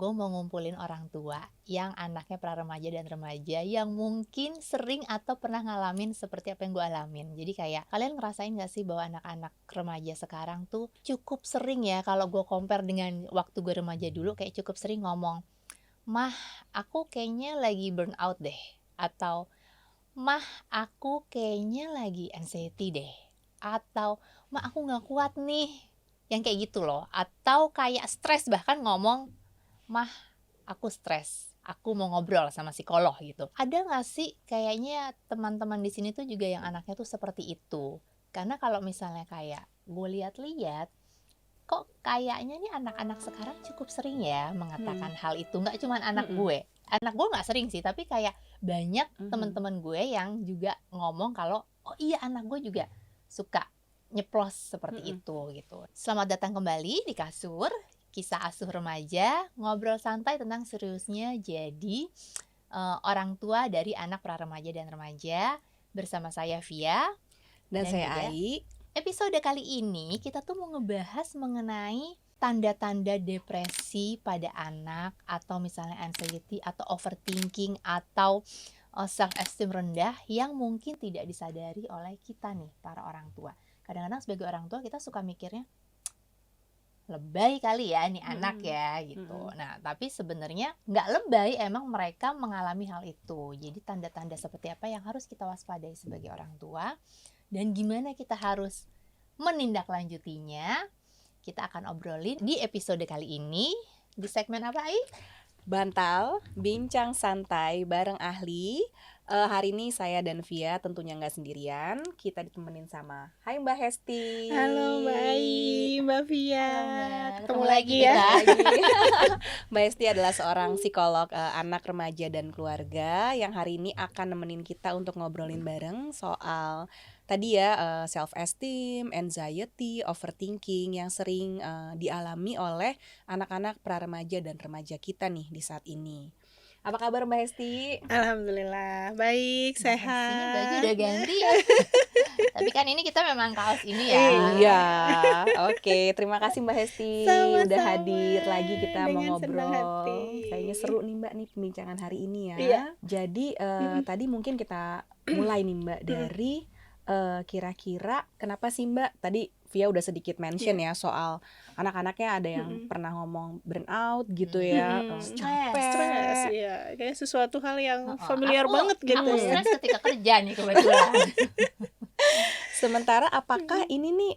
gue mau ngumpulin orang tua yang anaknya pra-remaja dan remaja yang mungkin sering atau pernah ngalamin seperti apa yang gue alamin. Jadi kayak kalian ngerasain gak sih bahwa anak-anak remaja sekarang tuh cukup sering ya, kalau gue compare dengan waktu gue remaja dulu, kayak cukup sering ngomong, "Mah, aku kayaknya lagi burn out deh," atau "Mah, aku kayaknya lagi anxiety deh," atau "Mah, aku gak kuat nih," yang kayak gitu loh. Atau kayak stres, bahkan ngomong, "Mah, aku stres, aku mau ngobrol sama psikolog," gitu. Ada nggak sih kayaknya teman-teman di sini tuh juga yang anaknya tuh seperti itu? Karena kalau misalnya kayak gue lihat-lihat, kok kayaknya nih anak-anak sekarang cukup sering ya mengatakan hal itu. Nggak cuma anak gue. Anak gue nggak sering sih, tapi kayak banyak teman-teman gue yang juga ngomong kalau, oh iya anak gue juga suka nyeplos seperti itu gitu. Selamat datang kembali di Kasur, Kisah Asuh Remaja, ngobrol santai tentang seriusnya jadi orang tua dari anak pra-remaja dan remaja, bersama saya Via. Dan saya juga Ai. episode kali ini kita tuh mau ngebahas mengenai tanda-tanda depresi pada anak, atau misalnya anxiety atau overthinking atau self esteem rendah yang mungkin tidak disadari oleh kita nih, para orang tua. Kadang-kadang sebagai orang tua kita suka mikirnya, lebay kali ya nih anak ya gitu. Nah, tapi sebenarnya nggak lebay, emang mereka mengalami hal itu. Jadi tanda-tanda seperti apa yang harus kita waspadai sebagai orang tua, dan gimana kita harus menindaklanjutinya, kita akan obrolin di episode kali ini. Di segmen apa, Ai? Bantal, bincang santai bareng ahli. Hari ini saya dan Via tentunya nggak sendirian. Kita ditemenin sama Hai Mbak Hesti. Halo Mbak Ai, Mbak Via. Halo, Mbak. Ketemu lagi ya. Mbak Hesti adalah seorang psikolog anak, remaja, dan keluarga yang hari ini akan nemenin kita untuk ngobrolin bareng soal tadi ya, self esteem, anxiety, overthinking yang sering dialami oleh anak-anak pra-remaja dan remaja kita nih di saat ini. Apa kabar Mbak Hesti? Alhamdulillah, baik, sehat. Ini baju udah ganti ya. Tapi kan ini kita memang kaos ini ya. Iya, oke. Terima kasih Mbak Hesti. Sama-sama. Udah hadir lagi, kita Dengan mau senang ngobrol. hati. Kayaknya seru nih Mbak nih pembincangan hari ini ya. Iya. Jadi tadi mungkin kita mulai nih Mbak dari kira-kira kenapa sih Mbak, tadi Via udah sedikit mention ya soal anak-anaknya ada yang pernah ngomong burnout gitu ya, capek. Stres, ya. Kayak sesuatu hal yang familiar banget gitu. Aku stres ketika kerja nih kebetulan. Sementara apakah ini nih,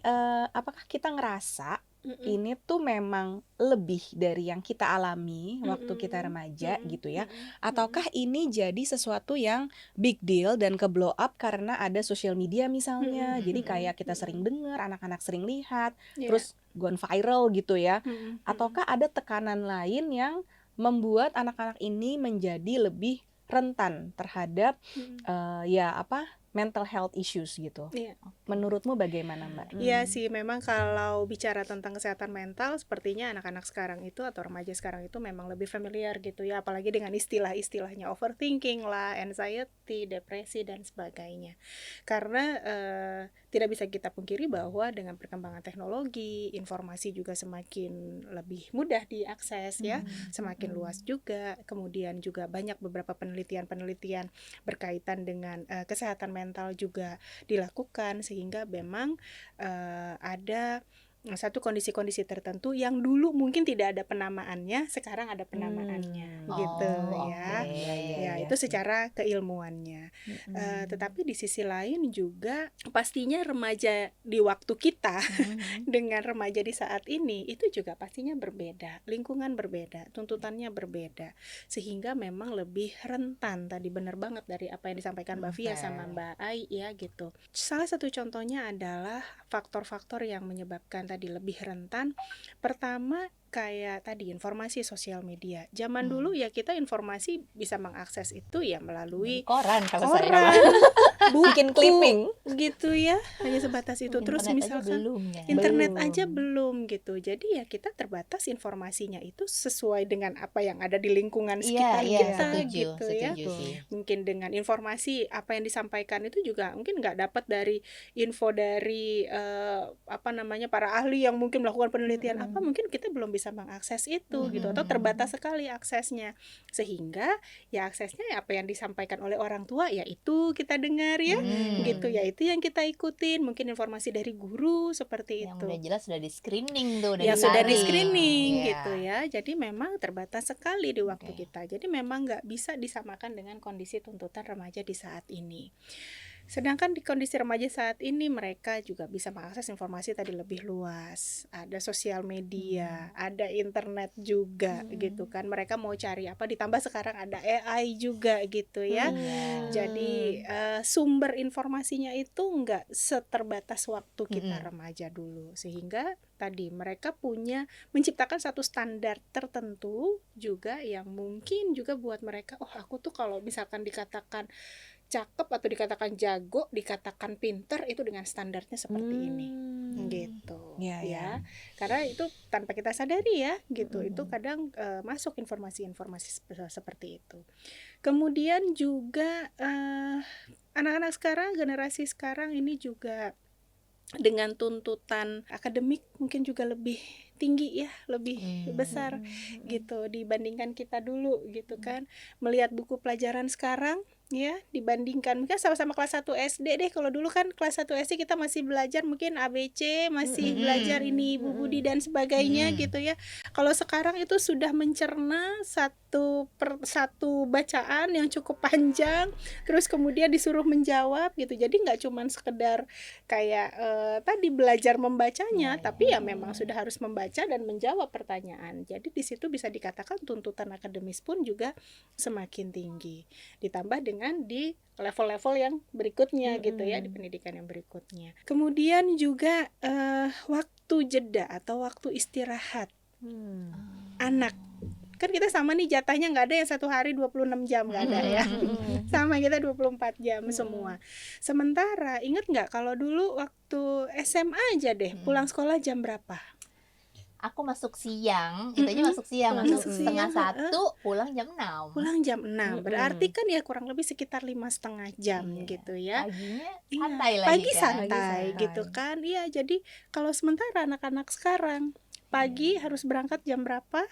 apakah kita ngerasa ini tuh memang lebih dari yang kita alami waktu kita remaja gitu ya, ataukah ini jadi sesuatu yang big deal dan ke blow up karena ada social media misalnya, jadi kayak kita sering dengar, anak-anak sering lihat, terus gone viral gitu ya, ataukah ada tekanan lain yang membuat anak-anak ini menjadi lebih rentan terhadap mental health issues gitu. Iya. Menurutmu bagaimana Mbak? Iya sih, memang kalau bicara tentang kesehatan mental, sepertinya anak-anak sekarang itu atau remaja sekarang itu memang lebih familiar gitu ya, apalagi dengan istilah-istilahnya overthinking lah, anxiety, depresi dan sebagainya. Karena tidak bisa kita pungkiri bahwa dengan perkembangan teknologi, informasi juga semakin lebih mudah diakses ya, semakin luas juga. Kemudian juga banyak beberapa penelitian-penelitian berkaitan dengan kesehatan mental juga dilakukan, sehingga memang ada satu kondisi-kondisi tertentu yang dulu mungkin tidak ada penamaannya, sekarang ada penamaannya gitu ya. Ya, itu secara keilmuannya. Tetapi di sisi lain juga pastinya remaja di waktu kita dengan remaja di saat ini itu juga pastinya berbeda, lingkungan berbeda, tuntutannya berbeda, sehingga memang lebih rentan. Tadi benar banget dari apa yang disampaikan Mbak Via sama Mbak Ai ya gitu. Salah satu contohnya adalah faktor-faktor yang menyebabkan tadi lebih rentan. Pertama, kayak tadi informasi sosial media. Zaman dulu ya kita informasi bisa mengakses itu ya melalui koran, bikin clipping gitu ya, hanya sebatas itu. Terus misalkan internet aja belum gitu. Jadi ya kita terbatas informasinya itu sesuai dengan apa yang ada di lingkungan sekitar kita gitu ya. Mungkin dengan informasi apa yang disampaikan itu juga mungkin nggak dapat dari info dari para ahli yang mungkin melakukan penelitian apa, mungkin kita belum bisa bisa mengakses itu gitu, atau Mhm. terbatas sekali aksesnya, sehingga ya aksesnya apa yang disampaikan oleh orang tua ya itu kita dengar ya gitu, ya itu yang kita ikutin, mungkin informasi dari guru seperti Yang itu. udah jelas sudah di-screening tuh, udah Ya sudah disaring. di-screening Iya. gitu ya. Jadi memang terbatas sekali di waktu Oke. kita. Jadi memang nggak bisa disamakan dengan kondisi tuntutan remaja di saat ini. Sedangkan di kondisi remaja saat ini mereka juga bisa mengakses informasi tadi lebih luas. Ada sosial media, ada internet juga gitu kan. Mereka mau cari apa, ditambah sekarang ada AI juga gitu ya. Iya. Jadi sumber informasinya itu nggak seterbatas waktu kita Mm-mm. remaja dulu, sehingga tadi mereka menciptakan satu standar tertentu juga yang mungkin juga buat mereka, oh aku tuh kalau misalkan dikatakan cakep atau dikatakan jago, dikatakan pinter itu dengan standarnya seperti ini gitu Iya, iya. ya. Karena itu tanpa kita sadari ya gitu, itu kadang masuk informasi-informasi seperti itu. Kemudian juga anak-anak sekarang, generasi sekarang ini juga dengan tuntutan akademik mungkin juga lebih tinggi ya, lebih besar gitu dibandingkan kita dulu gitu kan. Melihat buku pelajaran sekarang ya, dibandingkan mungkin sama-sama kelas 1 SD deh. Kalau dulu kan kelas 1 SD kita masih belajar mungkin ABC, masih belajar ini Ibu Budi dan sebagainya gitu ya. Kalau sekarang itu sudah mencerna satu per satu bacaan yang cukup panjang, terus kemudian disuruh menjawab gitu. Jadi nggak cuman sekedar kayak tadi belajar membacanya, tapi ya memang sudah harus membaca dan menjawab pertanyaan. Jadi di situ bisa dikatakan tuntutan akademis pun juga semakin tinggi. Ditambah dengan di level-level yang berikutnya gitu ya, di pendidikan yang berikutnya. Kemudian juga waktu jeda atau waktu istirahat anak. Kan kita sama nih jatahnya, nggak ada yang satu hari 26 jam, nggak ada ya. Sama kita 24 jam semua. Sementara ingat nggak kalau dulu waktu SMA aja deh, pulang sekolah jam berapa? Aku masuk siang, itu aja masuk siang, masuk Masuk setengah siang, 1, pulang jam 6. Pulang jam 6, berarti kan ya kurang lebih sekitar 5,5 jam Iya. gitu ya. Paginya Iya, santai lagi pagi kan. santai gitu kan. Iya, jadi kalau sementara anak-anak sekarang pagi harus berangkat jam berapa?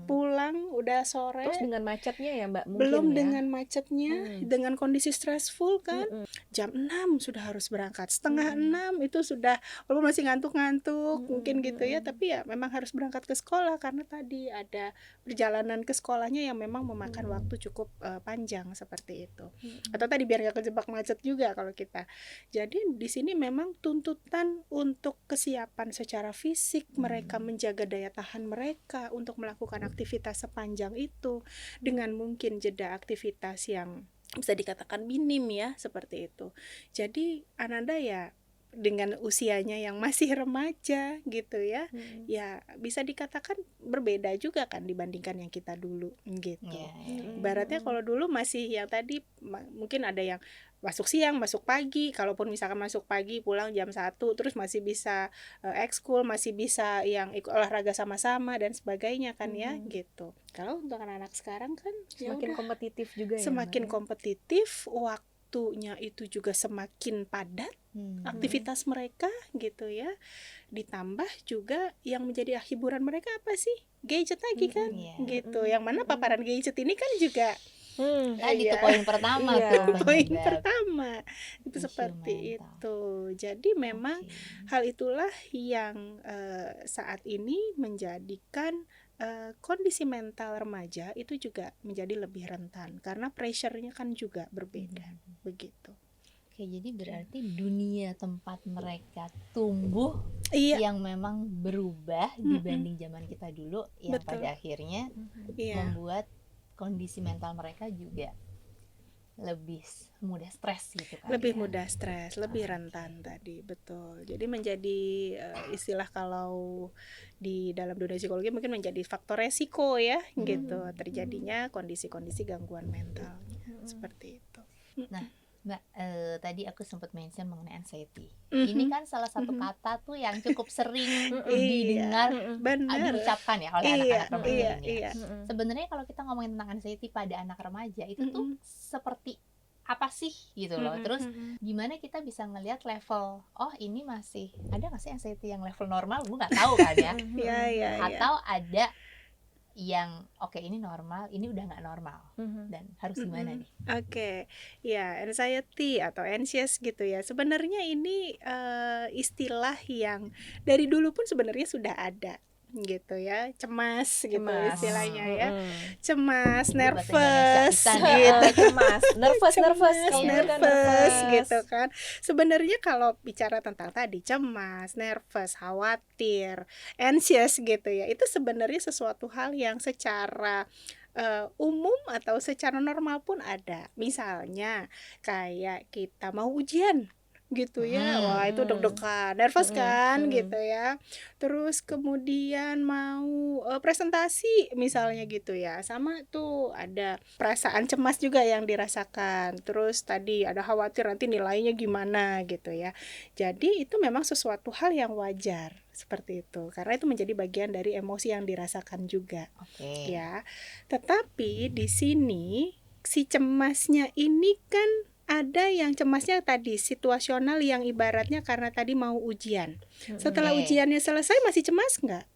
Pulang udah sore. Terus dengan macetnya ya Mbak mungkin Belum ya. dengan macetnya, dengan kondisi stressful kan. Jam 6 sudah harus berangkat. Setengah 6 itu sudah, walaupun masih ngantuk-ngantuk mungkin gitu ya, tapi ya memang harus berangkat ke sekolah karena tadi ada perjalanan ke sekolahnya yang memang memakan waktu cukup panjang seperti itu. Atau tadi biar nggak kejebak macet juga kalau kita. Jadi di sini memang tuntutan untuk kesiapan secara fisik, mereka menjaga daya tahan mereka untuk melakukan aktivitas sepanjang itu dengan mungkin jeda aktivitas yang bisa dikatakan minim ya, seperti itu. Jadi Ananda ya dengan usianya yang masih remaja gitu ya, ya bisa dikatakan berbeda juga kan dibandingkan yang kita dulu gitu. Ibaratnya kalau dulu masih yang tadi mungkin ada yang masuk siang, masuk pagi, kalaupun misalkan masuk pagi pulang jam 1, terus masih bisa ekskul, masih bisa yang ikut olahraga sama-sama dan sebagainya kan ya gitu. Kalau untuk anak-anak sekarang kan semakin kompetitif juga ya. Semakin kompetitif, waktunya itu juga semakin padat, aktivitas mereka gitu ya. Ditambah juga yang menjadi hiburan mereka apa sih? Gadget lagi kan gitu. Yang mana paparan gadget ini kan juga Tadi tuh poin pertama tuh. Poin pertama itu seperti itu. Jadi memang hal itulah yang saat ini menjadikan kondisi mental remaja itu juga menjadi lebih rentan karena pressure-nya kan juga berbeda begitu. Oke, jadi berarti dunia tempat mereka tumbuh yang memang berubah dibanding zaman kita dulu, yang pada akhirnya membuat kondisi mental mereka juga lebih mudah stres gitu kan. Lebih mudah stres, lebih rentan tadi, betul. Jadi menjadi istilah kalau di dalam dunia psikologi mungkin menjadi faktor resiko ya gitu terjadinya kondisi-kondisi gangguan mental seperti itu. Nah, Mbak, tadi aku sempat mention mengenai anxiety. Ini kan salah satu kata tuh yang cukup sering didengar, diucapkan ya oleh anak-anak remaja ini. Sebenarnya kalau kita ngomongin tentang anxiety pada anak remaja itu tuh seperti apa sih gitu loh. Terus Mhm. gimana kita bisa ngelihat level, oh ini masih ada nggak sih anxiety yang level normal, gue nggak tahu kan ya. Iya, iya, iya. Atau ada yang oke ini normal, ini udah nggak normal, dan harus gimana nih? Oke, ya anxiety atau anxious gitu ya. Sebenarnya ini istilah yang dari dulu pun sebenarnya sudah ada gitu ya. Cemas gitu Cemas. istilahnya ya. Mm-mm. Cemas, Jadi bahasa Indonesia nervous kita nih. gitu. Cemas, nervous, Cemas, kamu kan nervous nervous. gitu kan. Sebenarnya kalau bicara tentang tadi cemas, nervous, khawatir, anxious gitu ya, itu sebenarnya sesuatu hal yang secara umum atau secara normal pun ada. Misalnya kayak kita mau ujian gitu ya, wah itu deg-degan, nervous kan gitu ya. Terus kemudian mau presentasi misalnya gitu ya, sama tuh ada perasaan cemas juga yang dirasakan. Terus tadi ada khawatir nanti nilainya gimana gitu ya. Jadi itu memang sesuatu hal yang wajar seperti itu, karena itu menjadi bagian dari emosi yang dirasakan juga. Oke. Ya, tetapi di sini si cemasnya ini kan ada yang cemasnya tadi situasional yang ibaratnya karena tadi mau ujian. Setelah Oke. ujiannya selesai masih cemas nggak?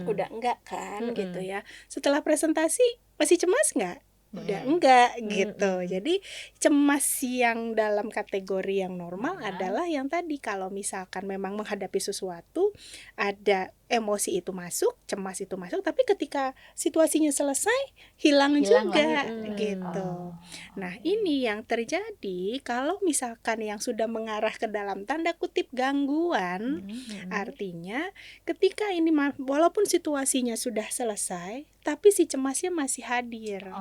Udah enggak kan gitu ya. Setelah presentasi masih cemas nggak? Udah enggak gitu. Jadi cemas yang dalam kategori yang normal adalah yang tadi kalau misalkan memang menghadapi sesuatu ada emosi itu masuk, cemas itu masuk, tapi ketika situasinya selesai hilang juga gitu. Nah, ini yang terjadi kalau misalkan yang sudah mengarah ke dalam tanda kutip gangguan, artinya ketika ini walaupun situasinya sudah selesai, tapi si cemasnya masih hadir.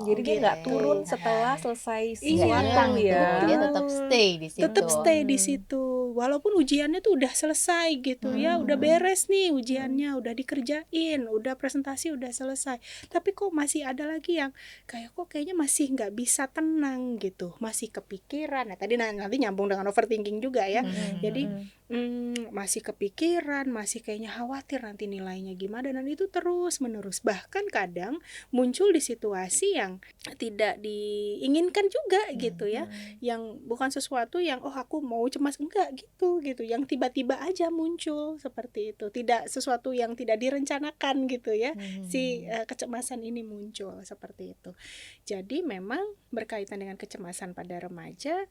Jadi dia nggak turun setelah selesai sesuatu ya. Dia tetap stay di situ. Tetap stay di situ. Walaupun ujiannya tuh udah selesai gitu ya, udah beres nih ujiannya, udah dikerjain, udah presentasi udah selesai. Tapi kok masih ada lagi yang kayak kok kayaknya masih nggak bisa tenang gitu, masih kepikiran. Nah, tadi nanti nyambung dengan overthinking juga ya. Jadi masih kepikiran, masih kayaknya khawatir nanti nilainya gimana, dan itu terus menerus. Bahkan kadang muncul di situasi yang tidak diinginkan juga gitu ya, yang bukan sesuatu yang aku mau cemas, enggak gitu, yang tiba-tiba aja muncul seperti itu, tidak sesuatu yang tidak direncanakan gitu ya, si kecemasan ini muncul seperti itu. Jadi memang berkaitan dengan kecemasan pada remaja,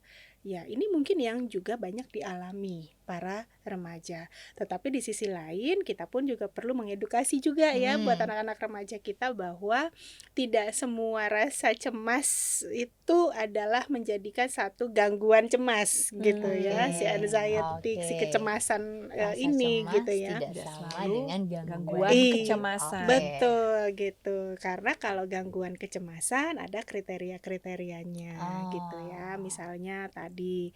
ya ini mungkin yang juga banyak dialami para remaja. Tetapi di sisi lain kita pun juga perlu mengedukasi juga ya buat anak-anak remaja kita bahwa tidak semua rasa cemas itu adalah menjadikan satu gangguan cemas gitu ya, si anxiety, si kecemasan ini gitu ya. Tidak sama dengan gangguan kecemasan. Betul gitu. Karena kalau gangguan kecemasan ada kriteria-kriterianya gitu ya. Misalnya tadi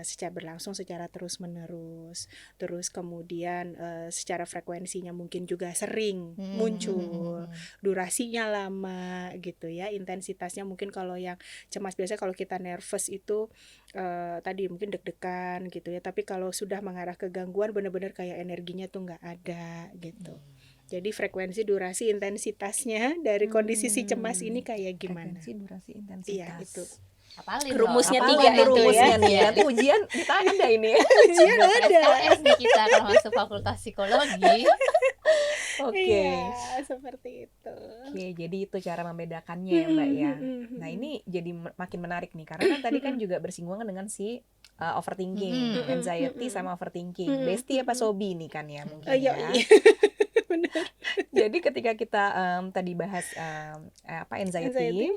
secara berlangsung secara terus-menerus. Terus kemudian secara frekuensinya mungkin juga sering muncul. Durasinya lama gitu ya. Intensitasnya mungkin kalau yang cemas biasanya kalau kita nervous itu tadi mungkin deg-degan gitu ya. Tapi kalau sudah mengarah ke gangguan benar-benar kayak energinya tuh nggak ada gitu. Jadi frekuensi, durasi, intensitasnya dari kondisi si cemas ini kayak gimana? Frekuensi, durasi, intensitas. Iya, itu. Rumusnya tiga itu rumusnya ya. nih. Nanti ujian kita ada ini. Ujian ada. SKS nih kita kalau masuk fakultas psikologi. Oke. Iya, seperti itu. Oke, jadi itu cara membedakannya ya Mbak ya. Nah ini jadi makin menarik nih, karena kan tadi kan juga bersinggungan dengan si overthinking, anxiety sama overthinking. Bestie apa sobi nih kan ya mungkin ya. Benar. Jadi ketika kita tadi bahas anxiety.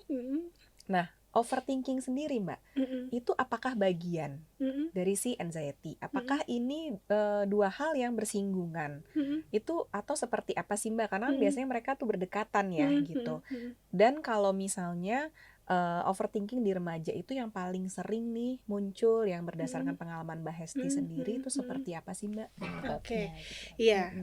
Nah, overthinking sendiri Mbak, itu apakah bagian dari si anxiety? Apakah ini dua hal yang bersinggungan? Itu atau seperti apa sih Mbak? Karena biasanya mereka tuh berdekatan ya gitu. Dan kalau misalnya overthinking di remaja itu yang paling sering nih muncul yang berdasarkan pengalaman Mbak Hesti sendiri itu seperti apa sih Mbak? Oke, iya,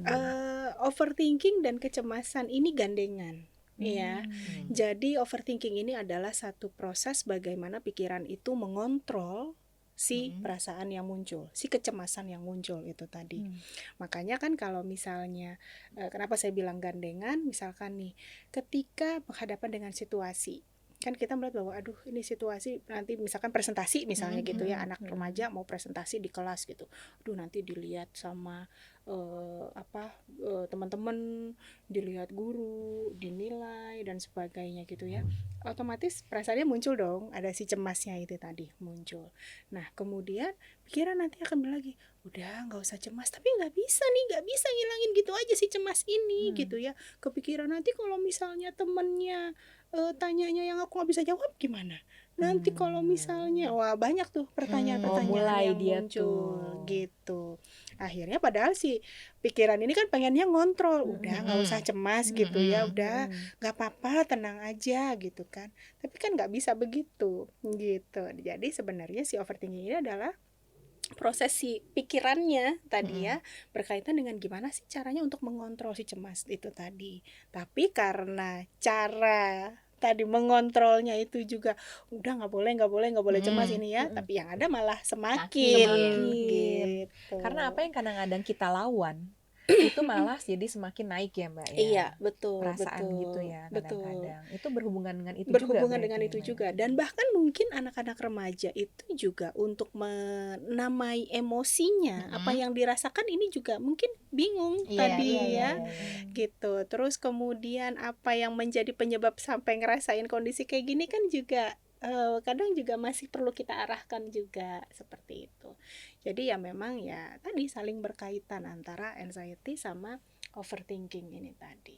overthinking dan kecemasan ini gandengan. Ya, jadi overthinking ini adalah satu proses bagaimana pikiran itu mengontrol si perasaan yang muncul, si kecemasan yang muncul itu tadi. Makanya kan kalau misalnya, kenapa saya bilang gandengan, misalkan nih, ketika berhadapan dengan situasi, Kan kita melihat bahwa aduh ini situasi nanti misalkan presentasi misalnya gitu ya, anak remaja mau presentasi di kelas gitu. Aduh nanti dilihat sama teman-teman, dilihat guru, dinilai dan sebagainya gitu ya. Otomatis perasaannya muncul dong, ada si cemasnya itu tadi muncul. Nah, kemudian pikiran nanti akan bilang lagi, udah nggak usah cemas, tapi nggak bisa ngilangin gitu aja si cemas ini gitu ya. Kepikiran nanti kalau misalnya temennya tanyanya yang aku nggak bisa jawab gimana? Nanti kalau misalnya, wah banyak tuh pertanyaan-pertanyaan mulai yang dia muncul tuh. gitu. Akhirnya padahal si pikiran ini kan pengennya ngontrol, udah nggak usah cemas gitu ya, udah nggak apa-apa, tenang aja gitu kan. Tapi kan nggak bisa begitu gitu. Jadi sebenarnya si overthinking ini adalah proses si pikirannya tadi ya, berkaitan dengan gimana sih caranya untuk mengontrol si cemas itu tadi. Tapi karena cara tadi mengontrolnya itu juga udah nggak boleh cemas ini ya, tapi yang ada malah semakin gitu. Karena apa yang kadang-kadang kita lawan itu malah jadi semakin naik ya Mbak ya. Iya, betul, Perasaan betul, gitu ya betul. kadang-kadang. Itu berhubungan dengan itu Berhubungan juga dengan berarti itu ya, Mbak juga. ya? Dan bahkan mungkin anak-anak remaja itu juga untuk menamai emosinya, apa yang dirasakan ini juga mungkin bingung tadi ya. Gitu. Terus kemudian apa yang menjadi penyebab sampai ngerasain kondisi kayak gini kan juga kadang juga masih perlu kita arahkan juga seperti itu. Jadi ya memang ya tadi saling berkaitan antara anxiety sama overthinking ini tadi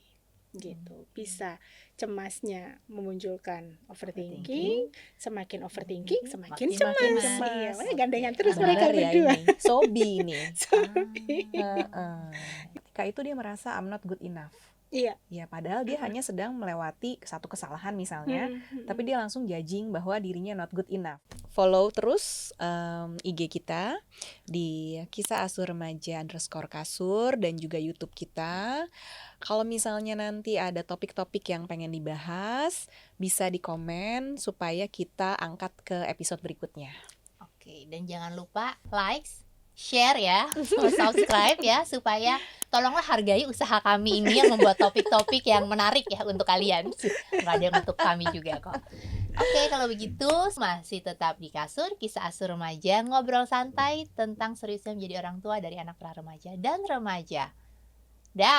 gitu. Bisa cemasnya memunculkan overthinking, semakin overthinking semakin cemas. Iya, makanya gandengan terus mereka Benar ya berdua. ini. Sobi nih. Sobi. Ketika itu dia merasa I'm not good enough. Iya. Ya padahal dia hanya sedang melewati satu kesalahan misalnya, tapi dia langsung judging bahwa dirinya not good enough. Follow terus IG kita di Kisah Asuh Remaja _kasur dan juga YouTube kita. Kalau misalnya nanti ada topik-topik yang pengen dibahas, bisa di komen supaya kita angkat ke episode berikutnya. Oke, dan jangan lupa like, share ya, subscribe ya, supaya tolonglah hargai usaha kami ini yang membuat topik-topik yang menarik ya untuk kalian. Nggak ada yang untuk kami juga kok. Oke, kalau begitu masih tetap di Kasur, Kisah Asuh Remaja, ngobrol santai tentang seriusnya menjadi orang tua dari anak pra remaja dan remaja. Dah.